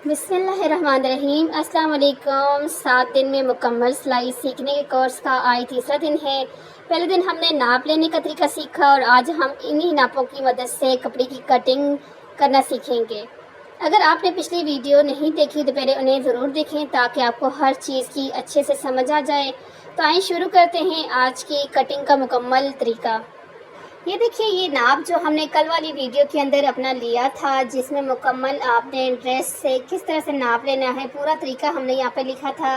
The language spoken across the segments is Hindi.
बिस्मिल्लाहिर्रहमानिर्रहीम। अस्सलाम वालेकुम। 7 दिन में मुकम्मल सिलाई सीखने के कोर्स का आज तीसरा दिन है। पहले दिन हमने नाप लेने का तरीका सीखा और आज हम इन्हीं नापों की मदद से कपड़े की कटिंग करना सीखेंगे। अगर आपने पिछली वीडियो नहीं देखी तो पहले उन्हें ज़रूर देखें ताकि आपको हर चीज़ की अच्छे से समझ आ जाए। तो आइए शुरू करते हैं आज की कटिंग का मुकम्मल तरीका। ये देखिए, ये नाप जो हमने कल वाली वीडियो के अंदर अपना लिया था, जिसमें मुकम्मल आपने ड्रेस से किस तरह से नाप लेना है पूरा तरीका हमने यहाँ पे लिखा था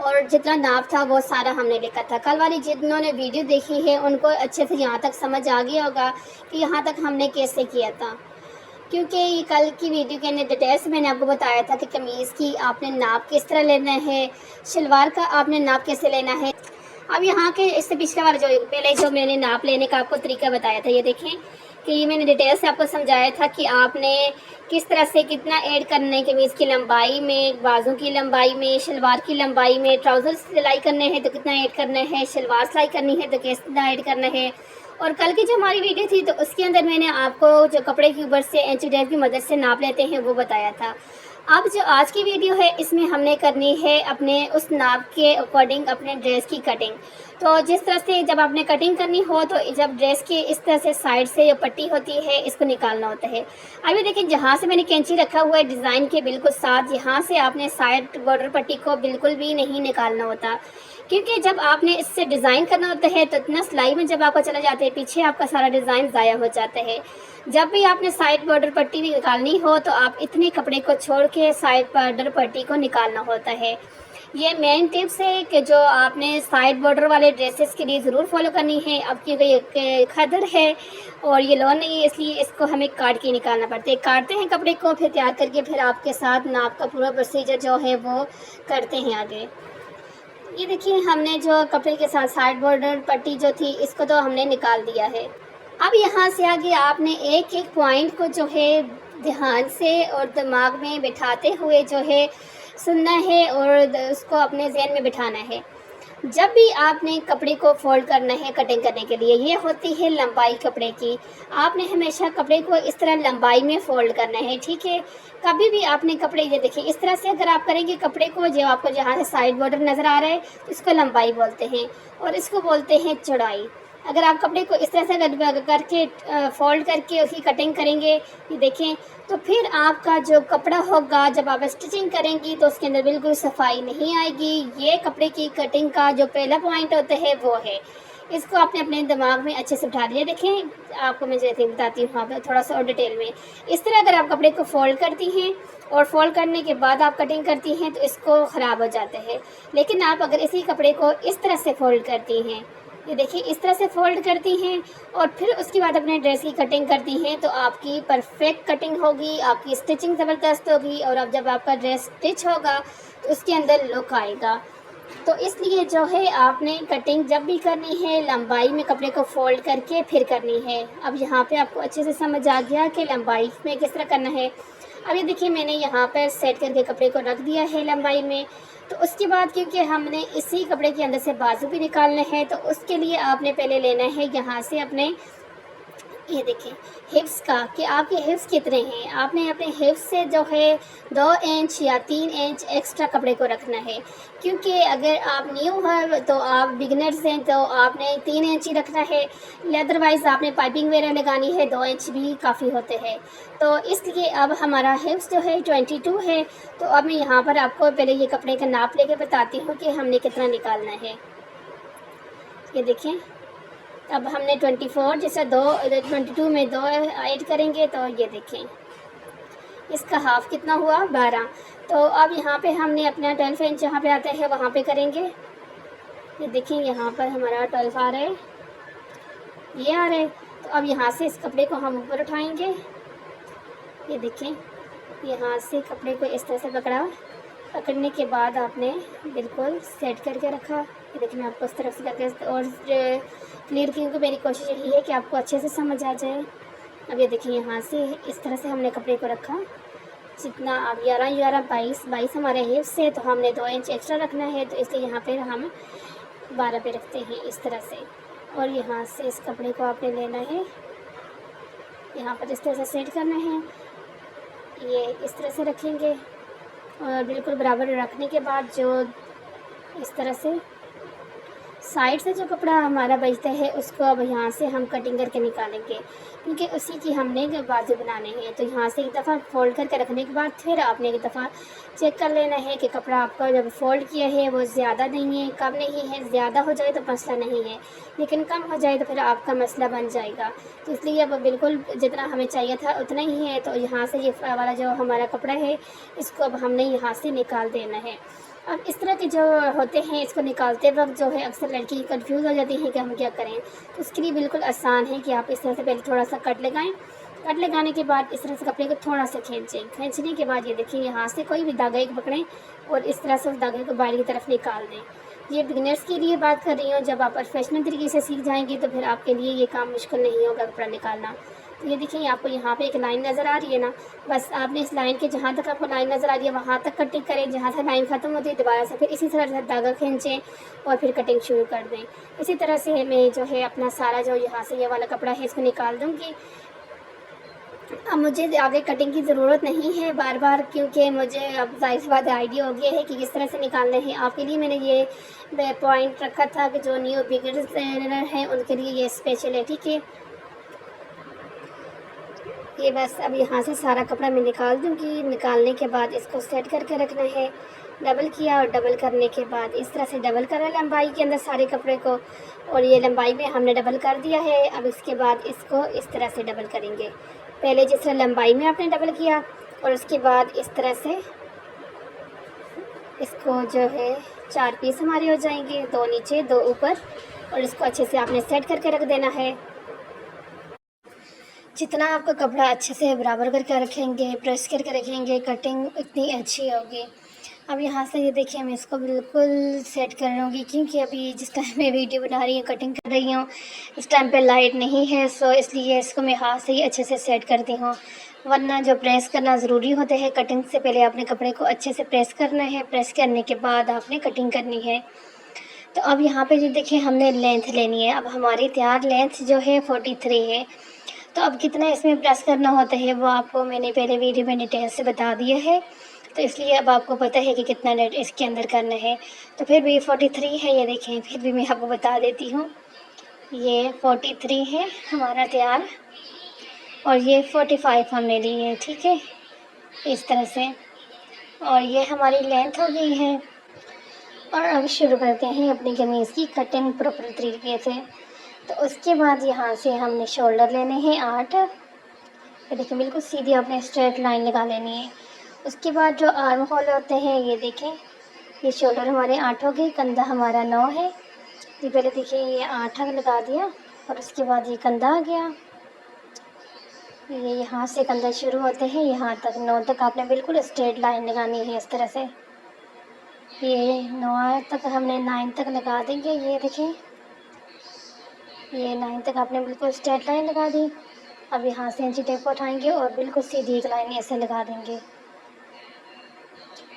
और जितना नाप था वो सारा हमने लिखा था। कल वाली जिन्होंने वीडियो देखी है उनको अच्छे से यहाँ तक समझ आ गया होगा कि यहाँ तक हमने कैसे किया था, क्योंकि ये कल की वीडियो के अंदर डिटेल्स मैंने आपको बताया था कि कमीज़ की आपने नाप किस तरह लेना है, शलवार का आपने नाप कैसे लेना है। अब यहाँ के इससे पिछले वाला जो पहले जो मैंने नाप लेने का आपको तरीका बताया था, ये देखें कि ये मैंने डिटेल से आपको समझाया था कि आपने किस तरह से कितना ऐड करना है कमीज़ की लंबाई में, बाजू की लंबाई में, शलवार की लंबाई में। ट्राउज़र सिलाई करने हैं तो कितना ऐड करना है, शलवार सिलाई करनी है तो कितना ऐड करना है। और कल की जो हमारी वीडियो थी तो उसके अंदर मैंने आपको जो कपड़े के ऊपर से इंची टेप की मदद से नाप लेते हैं वो बताया था। अब जो आज की वीडियो है इसमें हमने करनी है अपने उस नाप के अकॉर्डिंग अपने ड्रेस की कटिंग। तो जिस तरह से जब आपने कटिंग करनी हो तो जब ड्रेस की इस तरह से साइड से जो पट्टी होती है इसको निकालना होता है। अभी देखिए, जहाँ से मैंने कैंची रखा हुआ है डिज़ाइन के बिल्कुल साथ, यहाँ से आपने साइड बॉर्डर पट्टी को बिल्कुल भी नहीं निकालना होता, क्योंकि जब आपने इससे डिज़ाइन करना होता है तो इतना सिलाई में जब आपको चला जाता है पीछे आपका सारा डिज़ाइन ज़ाया हो जाता है। जब भी आपने साइड बॉर्डर पट्टी निकालनी हो तो आप इतने कपड़े को छोड़ के साइड बॉर्डर पट्टी को निकालना होता है। ये मेन टिप्स है कि जो आपने साइड बॉर्डर वाले ड्रेसेस के लिए ज़रूर फॉलो करनी है। अब क्योंकि ये खदर है और ये लोन नहीं है इसलिए इसको हमें काट के निकालना पड़ता है। काटते हैं कपड़े को, फिर तैयार करके फिर आपके साथ नाप का पूरा प्रोसीजर जो है वो करते हैं आगे। ये देखिए, हमने जो कपड़े के साथ साइड बॉर्डर पट्टी जो थी इसको तो हमने निकाल दिया है। अब यहाँ से आगे आपने एक एक पॉइंट को जो है ध्यान से और दिमाग में बिठाते हुए जो है सुनना है और उसको अपने जहन में बिठाना है। जब भी आपने कपड़े को फोल्ड करना है कटिंग करने के लिए, ये होती है लंबाई कपड़े की। आपने हमेशा कपड़े को इस तरह लंबाई में फोल्ड करना है, ठीक है। कभी भी आपने कपड़े, ये देखिए इस तरह से अगर आप करेंगे कपड़े को, जो आपको जहाँ से साइड बॉर्डर नज़र आ रहा है तो इसको लंबाई बोलते हैं और इसको बोलते हैं चौड़ाई। अगर आप कपड़े को इस तरह से करके फोल्ड करके उसकी कटिंग करेंगे, ये देखें, तो फिर आपका जो कपड़ा होगा जब आप स्टिचिंग करेंगी तो उसके अंदर बिल्कुल सफाई नहीं आएगी। ये कपड़े की कटिंग का जो पहला पॉइंट होता है वो है, इसको आपने अपने दिमाग में अच्छे से बिठा लिया। देखें, आपको मैं जैसे बताती हूँ वहाँ पर थोड़ा सा और डिटेल में। इस तरह अगर आप कपड़े को फोल्ड करती हैं और फोल्ड करने के बाद आप कटिंग करती हैं तो इसको ख़राब हो जाता है। लेकिन आप अगर इसी कपड़े को इस तरह से फोल्ड करती हैं, ये देखिए इस तरह से फोल्ड करती हैं और फिर उसके बाद अपने ड्रेस की कटिंग करती हैं तो आपकी परफेक्ट कटिंग होगी, आपकी स्टिचिंग ज़बरदस्त होगी और अब जब आपका ड्रेस स्टिच होगा तो उसके अंदर लुक आएगा। तो इसलिए जो है आपने कटिंग जब भी करनी है लंबाई में कपड़े को फोल्ड करके फिर करनी है। अब यहाँ पे आपको अच्छे से समझ आ गया कि लंबाई में किस तरह करना है। अब ये देखिए, मैंने यहाँ पर सेट करके कपड़े को रख दिया है लंबाई में। तो उसके बाद क्योंकि हमने इसी कपड़े के अंदर से बाजू भी निकालने हैं तो उसके लिए आपने पहले लेना है यहाँ से अपने, ये देखिए हिप्स का, कि आपके हिप्स कितने हैं। आपने अपने हिप्स से जो है 2 इंच या 3 इंच एक्स्ट्रा कपड़े को रखना है, क्योंकि अगर आप न्यू हैं तो आप बिगनर्स हैं तो आपने 3 इंच ही रखना है। अदरवाइज़ आपने पाइपिंग वगैरह लगानी है 2 इंच भी काफ़ी होते हैं। तो इसलिए अब हमारा हिप्स जो है 22 है। तो अब मैं यहाँ पर आपको पहले ये कपड़े का नाप लेके बताती हूँ कि हमने कितना निकालना है। ये देखें, अब हमने 24 जैसा 22 में 2 ऐड करेंगे तो ये देखें इसका हाफ कितना हुआ 12। तो अब यहाँ पे हमने अपना 12 इंच जहाँ पे आता है वहाँ पे करेंगे। ये देखें, यहाँ पर हमारा 12 आ रहा है, ये आ रहा है। तो अब यहाँ से इस कपड़े को हम ऊपर उठाएंगे। ये देखें, यहाँ से कपड़े को इस तरह से पकड़ने के बाद आपने बिल्कुल सेट करके रखा। ये देखिए, मैं आपको इस तरफ से करके और क्लियर क्योंकि मेरी कोशिश यही है कि आपको अच्छे से समझ आ जाए। अब ये देखिए, यहाँ से इस तरह से हमने कपड़े को रखा। जितना अब 11 22 हमारे हिप्स से, तो हमने 2 इंच एक्स्ट्रा रखना है तो इसलिए यहाँ पर हम 12 पे रखते हैं इस तरह से। और यहाँ से इस कपड़े को आपने लेना है, यहाँ पर इस तरह से सेट करना है। ये इस तरह से रखेंगे और बिल्कुल बराबर रखने के बाद जो इस तरह से साइड से जो कपड़ा हमारा बचता है उसको अब यहाँ से हम कटिंग करके निकालेंगे, क्योंकि उसी की हमने बाजू बनाने हैं। तो यहाँ से एक दफ़ा फ़ोल्ड करके रखने के बाद फिर आपने एक दफ़ा चेक कर लेना है कि कपड़ा आपका जब फ़ोल्ड किया है वो ज़्यादा नहीं है, कम नहीं है। ज़्यादा हो जाए तो मसला नहीं है, लेकिन कम हो जाए तो फिर आपका मसला बन जाएगा। तो इसलिए अब बिल्कुल जितना हमें चाहिए था उतना ही है। तो यहाँ से ये वाला जो हमारा कपड़ा है इसको अब हमने यहाँ से निकाल देना है। अब इस तरह के जो होते हैं इसको निकालते वक्त जो है अक्सर लड़की कंफ्यूज हो जाती है कि हम क्या करें। तो उसके लिए बिल्कुल आसान है कि आप इस तरह से पहले थोड़ा सा कट लगाएं। कट लगाने के बाद इस तरह से कपड़े को थोड़ा सा खींचें। खींचने के बाद ये देखिए यहाँ से कोई भी धागा एक पकड़ें और इस तरह से उस धागे को बाहर की तरफ निकाल दें। ये बिगिनर्स के लिए बात कर रही हूँ। जब आप प्रोफेशनल तरीके से सीख जाएंगे तो फिर आपके लिए ये काम मुश्किल नहीं होगा कपड़ा निकालना। तो ये देखिए आपको यहाँ पे एक लाइन नज़र आ रही है ना, बस आपने इस लाइन के जहाँ तक आपको लाइन नज़र आ रही है वहाँ तक कटिंग करें। जहाँ से लाइन ख़त्म होती है दोबारा से फिर इसी तरह से धागा खींचें और फिर कटिंग शुरू कर दें। इसी तरह से मैं जो है अपना सारा जो यहाँ से ये वाला कपड़ा है इसको निकाल दूँगी। अब मुझे आगे कटिंग की ज़रूरत नहीं है बार बार, क्योंकि मुझे अब ज़ाहिर सी बात आइडिया हो गया है कि किस तरह से निकालने हैं। आपके लिए मैंने ये पॉइंट रखा था कि जो न्यू बिगिनर्स हैं उनके लिए ये स्पेशल है, ठीक है। ये बस अब यहाँ से सारा कपड़ा मैं निकाल दूँगी। निकालने के बाद इसको सेट करके रखना है। डबल किया और डबल करने के बाद इस तरह से डबल करा लंबाई के अंदर सारे कपड़े को, और ये लंबाई में हमने डबल कर दिया है। अब इसके बाद इसको इस तरह से डबल करेंगे। पहले जिस तरह लंबाई में आपने डबल किया और उसके बाद इस तरह से इसको जो है 4 पीस हमारे हो जाएंगे, 2 नीचे 2 ऊपर, और इसको अच्छे से आपने सेट करके रख देना है। जितना आपका कपड़ा अच्छे से बराबर करके रखेंगे, प्रेस करके रखेंगे, कटिंग उतनी अच्छी होगी। अब यहाँ से ये देखिए मैं इसको बिल्कुल सेट कर लूँगी, क्योंकि अभी जिस टाइम मैं वीडियो बना रही हूँ कटिंग कर रही हूँ इस टाइम पे लाइट नहीं है, सो इसलिए इसको मैं हाथ से ही अच्छे से सेट करती हूँ। वरना जो प्रेस करना ज़रूरी होता है, कटिंग से पहले आपने कपड़े को अच्छे से प्रेस करना है, प्रेस करने के बाद आपने कटिंग करनी है। तो अब यहाँ पे जो देखिए हमने लेंथ लेनी है। अब हमारी तैयार लेंथ जो है 43 है। तो अब कितना इसमें प्रेस करना होता है वो आपको मैंने पहले वीडियो में डिटेल से बता दिया है, तो इसलिए अब आपको पता है कि कितना नेट इसके अंदर करना है। तो फिर भी 43 है, ये देखें, फिर भी मैं आपको बता देती हूँ। ये 43 है हमारा तैयार, और ये 45 हमने ली है, ठीक है, इस तरह से। और ये हमारी लेंथ हो गई है। और अब शुरू करते हैं अपनी कमीज़ की कटिंग प्रॉपर तरीके से। तो उसके बाद यहाँ से हमने शोल्डर लेने हैं 8। ये देखिए बिल्कुल सीधी आपने स्ट्रेट लाइन लगा लेनी है। उसके बाद जो आर्म होल होते हैं ये देखें, ये शोल्डर हमारे 8 हो गए, कंधा हमारा 9 है। ये पहले देखिए ये 8 लगा दिया और उसके बाद ये कंधा आ गया। ये यहाँ से कंधा शुरू होते हैं यहाँ तक 9 तक आपने बिल्कुल स्ट्रेट लाइन लगानी है इस तरह से। ये 9 तक हमने 9 तक लगा देंगे। ये देखें ये 9 तक आपने बिल्कुल स्ट्रेट लाइन लगा दी। अब यहाँ से इंची टेप उठाएंगे और बिल्कुल सीधी एक लाइन ऐसे लगा देंगे।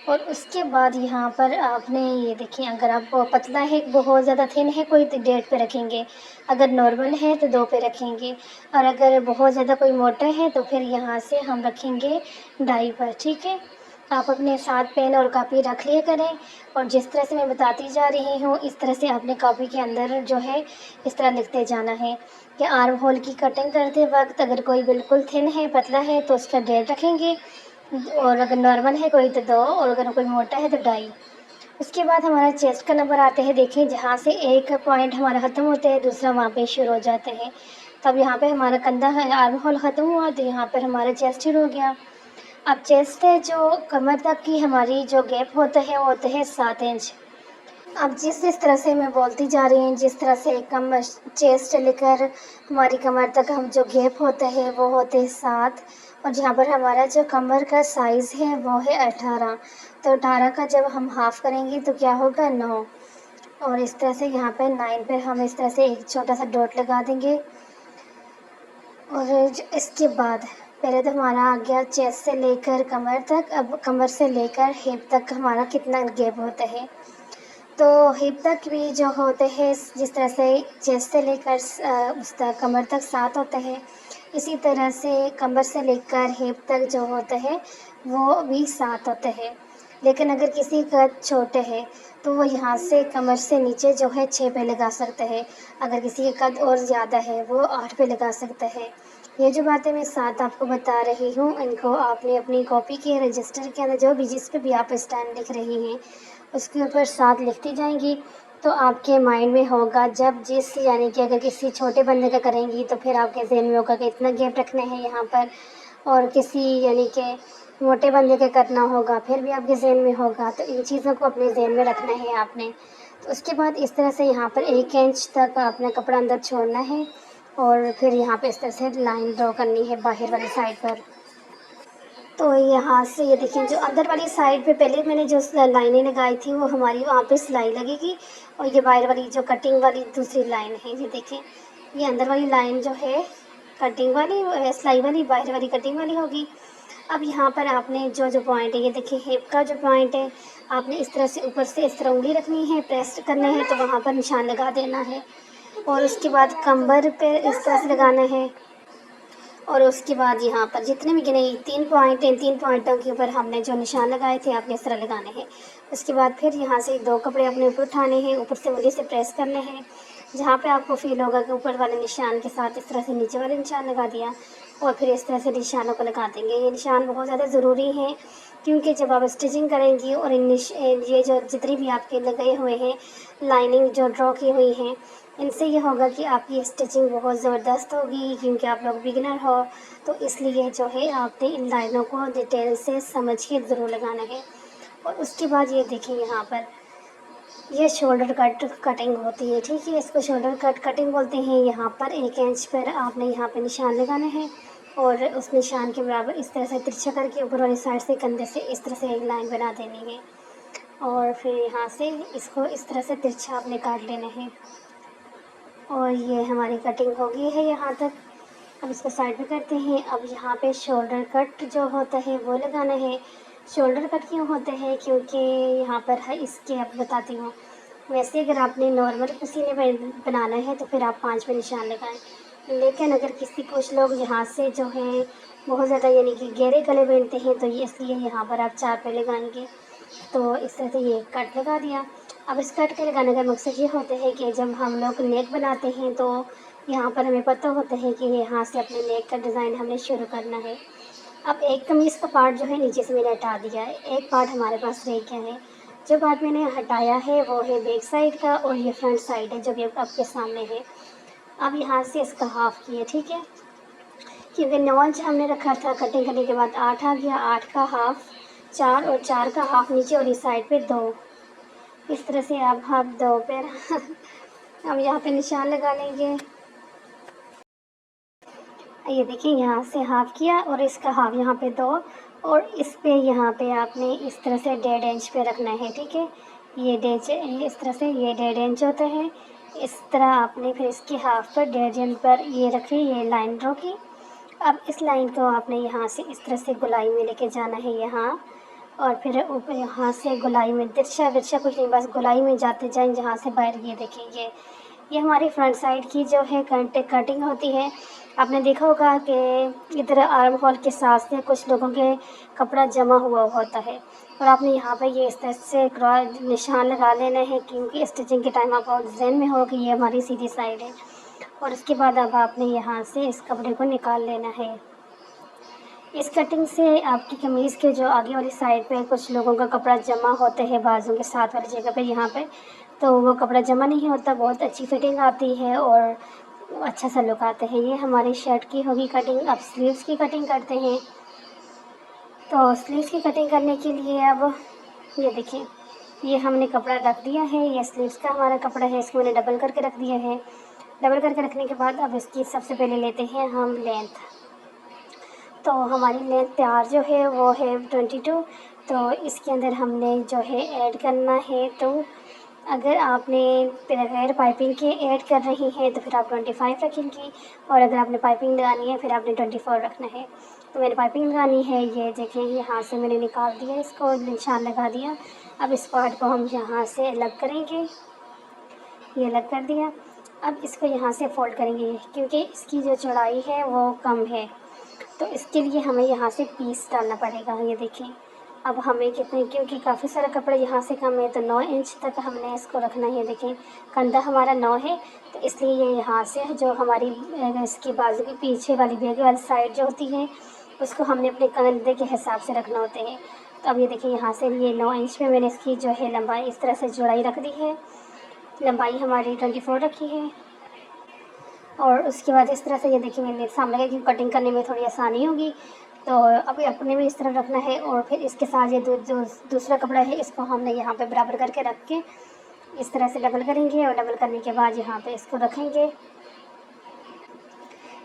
और उसके बाद यहाँ पर आपने ये देखिए, अगर आप पतला है बहुत ज़्यादा थिन है कोई तो 1.5 पे रखेंगे, अगर नॉर्मल है तो 2 पे रखेंगे, और अगर बहुत ज़्यादा कोई मोटा है तो फिर यहाँ से हम रखेंगे 2.5 पर, ठीक है। आप अपने साथ पेन और कापी रख लिया करें, और जिस तरह से मैं बताती जा रही हूँ इस तरह से आपने कॉपी के अंदर जो है इस तरह लिखते जाना है कि आर्म होल की कटिंग करते वक्त अगर कोई बिल्कुल थिन है पतला है तो उसका 1.5 रखेंगे, और अगर नॉर्मल है कोई तो 2, और अगर कोई मोटा है तो 2.5। उसके बाद हमारा चेस्ट का नंबर आते हैं, देखें जहाँ से एक पॉइंट हमारा ख़त्म होता है दूसरा वहाँ पे शुरू हो जाते हैं। तब यहाँ पे हमारा कंधा है आर्म होल ख़त्म हुआ तो यहाँ पर हमारा चेस्ट शुरू हो गया। अब चेस्ट है जो कमर तक की हमारी जो गैप होता है वो होता है 7 इंच। अब जिस तरह से मैं बोलती जा रही हूँ, जिस तरह से कम चेस्ट लेकर हमारी कमर तक हम जो गैप होता है वो होते हैं 7, और जहाँ पर हमारा जो कमर का साइज़ है वो है 18। तो 18 का जब हम हाफ़ करेंगे तो क्या होगा 9, और इस तरह से यहाँ पर 9 पर हम इस तरह से एक छोटा सा डॉट लगा देंगे। और इसके बाद पहले तो हमारा आ गया चेस्ट से लेकर कमर तक। अब कमर से लेकर हिप तक हमारा कितना गैप होता है, तो हिप तक भी जो होते हैं जिस तरह से चेस्ट से लेकर उस तक कमर तक 7 होते हैं, इसी तरह से कमर से लेकर हिप तक जो होता है वो भी 7 होते हैं। लेकिन अगर किसी का छोटे है तो वो यहाँ से कमर से नीचे जो है 6 पे लगा सकते हैं। अगर किसी का कद और ज़्यादा है वो 8 पे लगा सकता है। ये जो बातें मैं 7 आपको बता रही हूँ, इनको आपने अपनी कॉपी के रजिस्टर के अंदर जो भी जिस पे भी आप स्टैंड लिख रही हैं उसके ऊपर 7 लिखती जाएंगी। तो आपके माइंड में होगा जब जिस यानी कि अगर किसी छोटे बंदे का करेंगी तो फिर आपके ज़हन में होगा कि इतना गैप रखना है यहाँ पर, और किसी यानी कि मोटे बंदे के करना होगा फिर भी आपके ज़हन में होगा। तो इन चीज़ों को अपने ज़हन में रखना है आपने। तो उसके बाद इस तरह से यहाँ पर 1 इंच तक आपने कपड़ा अंदर छोड़ना है और फिर यहाँ पे इस तरह से लाइन ड्रॉ करनी है बाहर वाली साइड पर। तो यहाँ से ये देखिए जो अंदर वाली साइड पे पहले मैंने जो लाइनें लगाई थी वो हमारी वहाँ पे सिलाई लगेगी, और ये बाहर वाली जो कटिंग वाली दूसरी लाइन है, ये देखें ये अंदर वाली लाइन जो है कटिंग वाली सिलाई वाली, बाहर वाली कटिंग वाली होगी। अब यहाँ पर आपने जो जो पॉइंट है ये देखिए हिप का जो पॉइंट है आपने इस तरह से ऊपर से इस तरह उंगली रखनी है, प्रेस करना है तो वहाँ पर निशान लगा देना है, और उसके बाद कमर पे इस तरह से लगाना है। और उसके बाद यहाँ पर जितने भी गिने 3 पॉइंट हैं, 3 पॉइंटों के ऊपर हमने जो निशान लगाए थे आपने इस तरह लगाने हैं। उसके बाद फिर यहाँ से 2 कपड़े अपने ऊपर उठाने हैं, ऊपर से उंगली से प्रेस करने हैं, जहाँ पे आपको फील होगा कि ऊपर वाले निशान के साथ इस तरह से नीचे वाले निशान लगा दिया, और फिर इस तरह से निशानों को लगा देंगे। ये निशान बहुत ज़्यादा ज़रूरी हैं क्योंकि जब आप स्टिचिंग करेंगी और ये जो जितनी भी आपके लगे हुए हैं लाइनिंग जो ड्रॉ की हुई हैं, इनसे ये होगा कि आपकी स्टिचिंग बहुत ज़बरदस्त होगी, क्योंकि आप लोग बिगिनर हो। तो इसलिए जो है आपने इन लाइनों को डिटेल से समझ के ज़रूर लगाना है। और उसके बाद ये देखें यहाँ पर ये शोल्डर कटिंग होती है, ठीक है, इसको शोल्डर कटिंग बोलते हैं। यहाँ पर 1 इंच पर आपने यहाँ पे निशान लगाना है, और उस निशान के बराबर इस तरह से तिरछा करके ऊपर वाली साइड से कंधे से इस तरह से एक लाइन बना देनी है, और फिर यहाँ से इसको इस तरह से तिरछा आपने काट लेना है। और ये हमारी कटिंग हो गई है यहाँ तक। अब इसको साइड में करते हैं। अब यहाँ पे शोल्डर कट जो होता है वो लगाना है। शोल्डर कट क्यों होता है, क्योंकि यहाँ पर है इसके अब बताती हूँ। वैसे अगर आपने नॉर्मल सीने बनाना है तो फिर आप 5 पे निशान लगाएं, लेकिन अगर किसी कुछ लोग यहाँ से जो है बहुत ज़्यादा यानी कि गहरे गले पहनते हैं तो ये इसलिए यहाँ पर आप 4 पे लगाएंगे। तो इस तरह से ये कट लगा दिया। अब इस कट के लगाने का मकसद ये होता है कि जब हम लोग नेक बनाते हैं तो यहाँ पर हमें पता होता है कि यहाँ से अपने नेक का डिज़ाइन हमने शुरू करना है। अब एक कमीज़ का पार्ट जो है नीचे से मैंने हटा दिया है, एक पार्ट हमारे पास रह गया है। जो पार्ट मैंने हटाया है वो है बैक साइड का, और ये फ्रंट साइड है जो भी आपके सामने है। अब यहाँ से इसका हाफ़ किया, ठीक है, क्योंकि नॉच हमने रखा था कटिंग करने के बाद 8 आ गया, 8 का हाफ़ 4, और 4 का हाफ़ नीचे और इस साइड पे 2। इस तरह से आप हाफ 2 पैर अब यहाँ पे निशान लगा लेंगे। ये देखिए यहाँ से हाफ किया और इसका हाफ यहाँ पे 2, और इस पे यहाँ पे आपने इस तरह से 1.5 इंच पे रखना है, ठीक है। ये इस तरह से ये 1.5 इंच होता है। इस तरह आपने फिर इसके हाफ पर 1.5 इंच पर ये रखी, ये लाइन ड्रॉ की। अब इस लाइन को आपने यहाँ से इस तरह से गोलाई में लेके जाना है यहाँ, और फिर ऊपर यहाँ से गोलाई में तिरछा विरछा कुछ नहीं, बस गोलाई में जाते जाएं जहाँ से बाहर। ये देखिए ये हमारी फ्रंट साइड की जो है कटिंग होती है। आपने देखा होगा कि इधर आर्म होल के साथ से कुछ लोगों के कपड़ा जमा हुआ होता है, और आपने यहाँ पे ये इस तरह से क्रॉस निशान लगा लेना है, क्योंकि स्टिचिंग के टाइम आपको जहन में हो कि ये हमारी सीधी साइड है। और उसके बाद अब आपने यहाँ से इस कपड़े को निकाल लेना है। इस कटिंग से आपकी कमीज़ के जो आगे वाली साइड पे कुछ लोगों का कपड़ा जमा होता है बाजू के साथ वाली जगह पे यहाँ पे, तो वो कपड़ा जमा नहीं होता, बहुत अच्छी फिटिंग आती है और अच्छा सा लुक आता है। ये हमारी शर्ट की होगी कटिंग। अब स्लीव्स की कटिंग करते हैं। तो स्लीव्स की कटिंग करने के लिए अब ये देखिए ये हमने कपड़ा रख दिया है, ये स्लीव्स का हमारा कपड़ा है, इसको मैंने डबल करके रख दिया है। डबल करके रखने के बाद अब इसकी सबसे पहले लेते हैं हम लेंथ। तो हमारी लेंथ तैयार जो है वो है 22। तो इसके अंदर हमने जो है ऐड करना है, तो अगर आपने बगैर पाइपिंग के ऐड कर रही हैं तो फिर आप 25 रखेंगी, और अगर आपने पाइपिंग लगानी है फिर आपने 24 रखना है। तो मैंने पाइपिंग लगानी है, ये देखें यहाँ से मैंने निकाल दिया, इसको निशान लगा दिया। अब इस पार्ट को हम यहाँ से अलग करेंगे, ये अलग कर दिया। अब इसको यहाँ से फोल्ड करेंगे क्योंकि इसकी जो चौड़ाई है वो कम है, तो इसके लिए हमें यहाँ से पीस डालना पड़ेगा। ये देखें अब हमें कितने, क्योंकि काफ़ी सारा कपड़ा यहाँ से कम है तो 9 इंच तक हमने इसको रखना है। देखें कंधा हमारा 9 है, तो इसलिए ये यहाँ से जो हमारी इसकी बाजू की पीछे वाली बैग वाली साइड जो होती है उसको हमने अपने कंधे के हिसाब से रखना होते हैं। तो अब ये देखिए यहाँ से ये 9 इंच में मैंने इसकी जो है लंबाई इस तरह से चौड़ाई रख दी है। लंबाई हमारी 24 रखी है। और उसके बाद इस तरह से ये देखिए मैंने सामने की कटिंग करने में थोड़ी आसानी होगी। तो अभी अपने में इस तरह रखना है और फिर इसके साथ ये जो दूसरा कपड़ा है इसको हमने यहाँ पे बराबर करके रख के इस तरह से डबल करेंगे और डबल करने के बाद यहाँ पे इसको रखेंगे।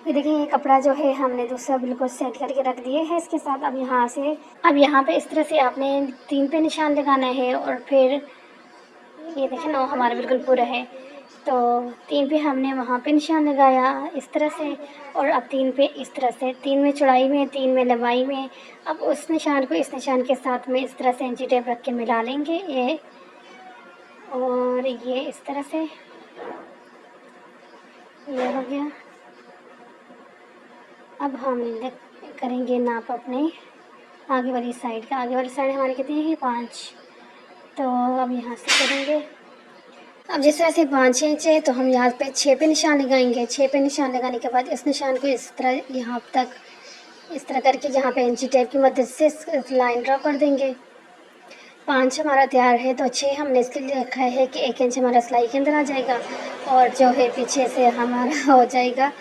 ये देखिए ये कपड़ा जो है हमने दूसरा बिल्कुल सेट करके रख दिए है इसके साथ। अब यहाँ पे इस तरह से आपने 3 पे निशान लगाना है और फिर ये देखें 9 हमारा बिल्कुल पूरा है, तो 3 पे हमने वहाँ पे निशान लगाया इस तरह से और अब 3 पे इस तरह से, 3 में चौड़ाई में 3 में लंबाई में। अब उस निशान को इस निशान के साथ में इस तरह से इंची टेप रख के मिला लेंगे ये, और ये इस तरह से ये हो गया। अब हम करेंगे नाप अपने आगे वाली साइड का। आगे वाली साइड हमारी कितनी है 5, तो अब यहाँ से करेंगे। अब जिस तरह से 5 इंच है तो हम यहाँ पे 6 पे निशान लगाएंगे। 6 पे निशान लगाने के बाद इस निशान को इस तरह यहाँ तक इस तरह करके यहाँ पे इंची टेप की मदद से लाइन ड्रॉ कर देंगे। 5 हमारा तैयार है, तो 6 हमने इसके लिए रखा है कि 1 इंच हमारा सिलाई के अंदर आ जाएगा और जो है पीछे से हमारा हो जाएगा।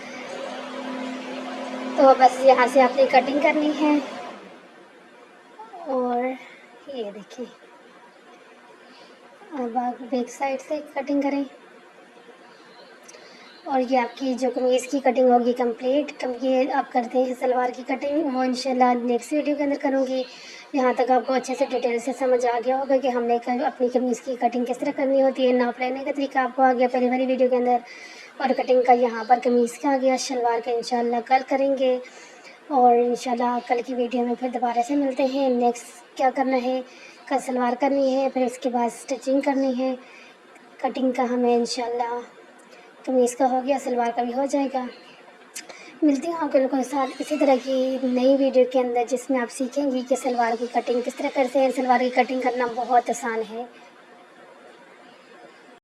तो बस यहाँ से आपने कटिंग करनी है और ये देखिए अब आप बैक साइड से कटिंग करें और ये आपकी जो कमीज़ की कटिंग होगी कंप्लीट। ये आप करते हैं सलवार की कटिंग, वो इंशाल्लाह नेक्स्ट वीडियो के अंदर करूँगी। यहाँ तक आपको अच्छे से डिटेल से समझ आ गया होगा कि हमने अपनी कमीज़ की कटिंग किस तरह करनी होती है। नाप लेने का तरीका आपको आ गया पहली वाली वीडियो के अंदर, और कटिंग का यहाँ पर कमीज़ का आ गया। शलवार का इंशाल्लाह कल करेंगे और इंशाल्लाह कल की वीडियो में फिर दोबारा से मिलते हैं। नेक्स्ट क्या करना है, कल सलवार करनी है, फिर उसके बाद स्टिचिंग करनी है। कटिंग का हमें इंशाल्लाह कमीज़ का हो गया, सलवार का भी हो जाएगा। मिलती हूँ आपके लोगों के साथ इसी तरह की नई वीडियो के अंदर जिसमें आप सीखेंगी कि सलवार की कटिंग किस तरह करते हैं। सलवार की कटिंग करना बहुत आसान है।